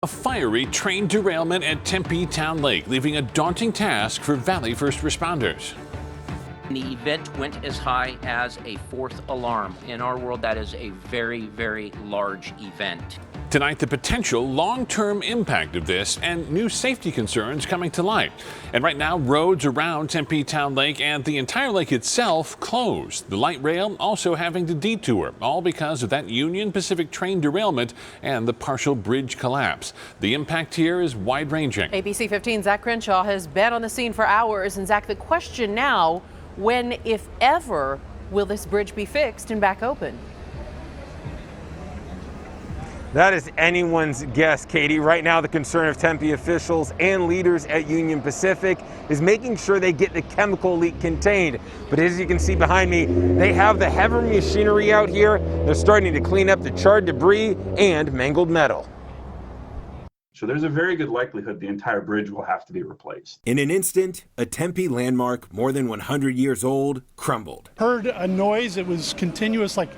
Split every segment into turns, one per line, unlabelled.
A fiery train derailment at Tempe Town Lake, leaving a daunting task for Valley first responders.
The event went as high as a fourth alarm. In our world, that is a very, very large event.
Tonight, the potential long-term impact of this and new safety concerns coming to light. And right now, roads around Tempe Town Lake and the entire lake itself closed. The light rail also having to detour, all because of that Union Pacific train derailment and the partial bridge collapse. The impact here is wide-ranging.
ABC 15's Zach Crenshaw has been on the scene for hours. And Zach, the question now, when, if ever, will this bridge be fixed and back open?
That is anyone's guess, Katie. Right now, the concern of Tempe officials and leaders at Union Pacific is making sure they get the chemical leak contained. But as you can see behind me, they have the heavy machinery out here. They're starting to clean up the charred debris and mangled metal.
So there's a very good likelihood the entire bridge will have to be replaced.
In an instant, a Tempe landmark more than 100 years old crumbled.
Heard a noise. It was continuous, like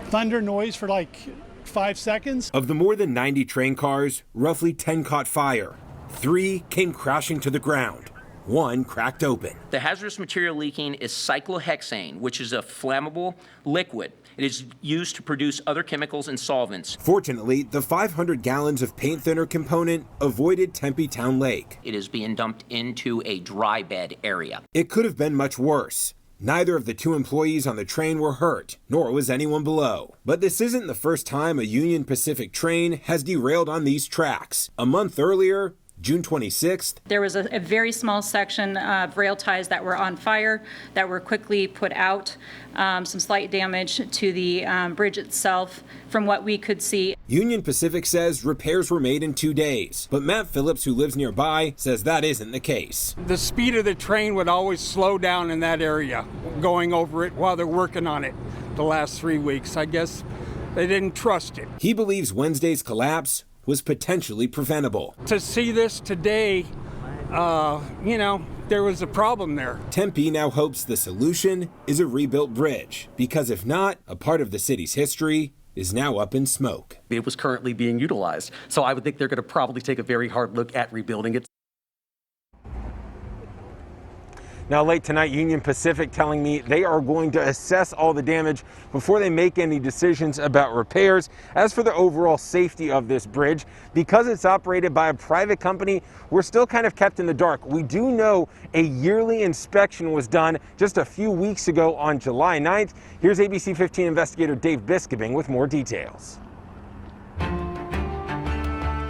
thunder noise for like 5 seconds.
Of the more than 90 train cars, roughly 10 caught fire. 3 came crashing to the ground. 1 cracked open.
The hazardous material leaking is cyclohexane, which is a flammable liquid. It is used to produce other chemicals and solvents.
Fortunately, the 500 gallons of paint thinner component avoided Tempe Town Lake.
It is being dumped into a dry bed area.
It could have been much worse. Neither of the 2 employees on the train were hurt, nor was anyone below. But this isn't the first time a Union Pacific train has derailed on these tracks. A month earlier, June 26th,
there was a very small section of rail ties that were on fire that were quickly put out. Some slight damage to the bridge itself from what we could see.
Union Pacific says repairs were made in 2 days, but Matt Phillips, who lives nearby, says that isn't the case.
The speed of the train would always slow down in that area, going over it while they're working on it the last 3 weeks. I guess they didn't trust it.
He believes Wednesday's collapse was potentially preventable.
To see this today, there was a problem there.
Tempe now hopes the solution is a rebuilt bridge, because if not, a part of the city's history is now up in smoke.
It was currently being utilized, so I would think they're going to probably take a very hard look at rebuilding it.
Now, late tonight, Union Pacific telling me they are going to assess all the damage before they make any decisions about repairs. As for the overall safety of this bridge, because it's operated by a private company, we're still kind of kept in the dark. We do know a yearly inspection was done just a few weeks ago on July 9th. Here's ABC 15 investigator Dave Biskobing with more details.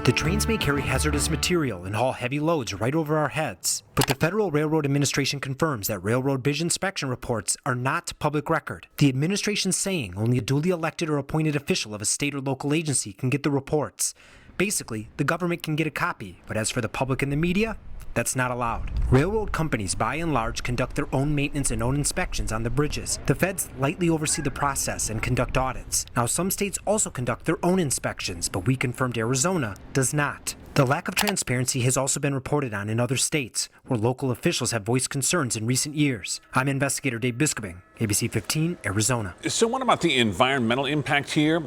The trains may carry hazardous material and haul heavy loads right over our heads, but the Federal Railroad Administration confirms that railroad bridge inspection reports are not public record. The administration's saying only a duly elected or appointed official of a state or local agency can get the reports. Basically, the government can get a copy, but as for the public and the media, that's not allowed. Railroad companies, by and large, conduct their own maintenance and own inspections on the bridges. The feds lightly oversee the process and conduct audits. Now, some states also conduct their own inspections, but we confirmed Arizona does not. The lack of transparency has also been reported on in other states, where local officials have voiced concerns in recent years. I'm investigator Dave Biskobing, ABC 15, Arizona.
So what about the environmental impact here?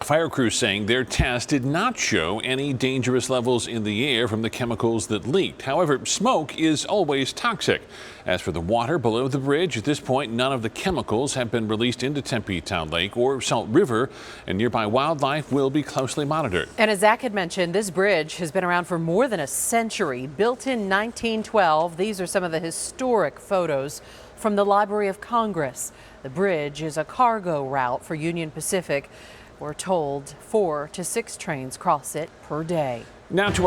Fire crews saying their test did not show any dangerous levels in the air from the chemicals that leaked. However, smoke is always toxic. As for the water below the bridge, at this point, none of the chemicals have been released into Tempe Town Lake or Salt River, and nearby wildlife will be closely monitored.
And as Zach had mentioned, this bridge has been around for more than a century. Built in 1912, these are some of the historic photos from the Library of Congress. The bridge is a cargo route for Union Pacific. We're told 4 to 6 trains cross it per day.
Now to our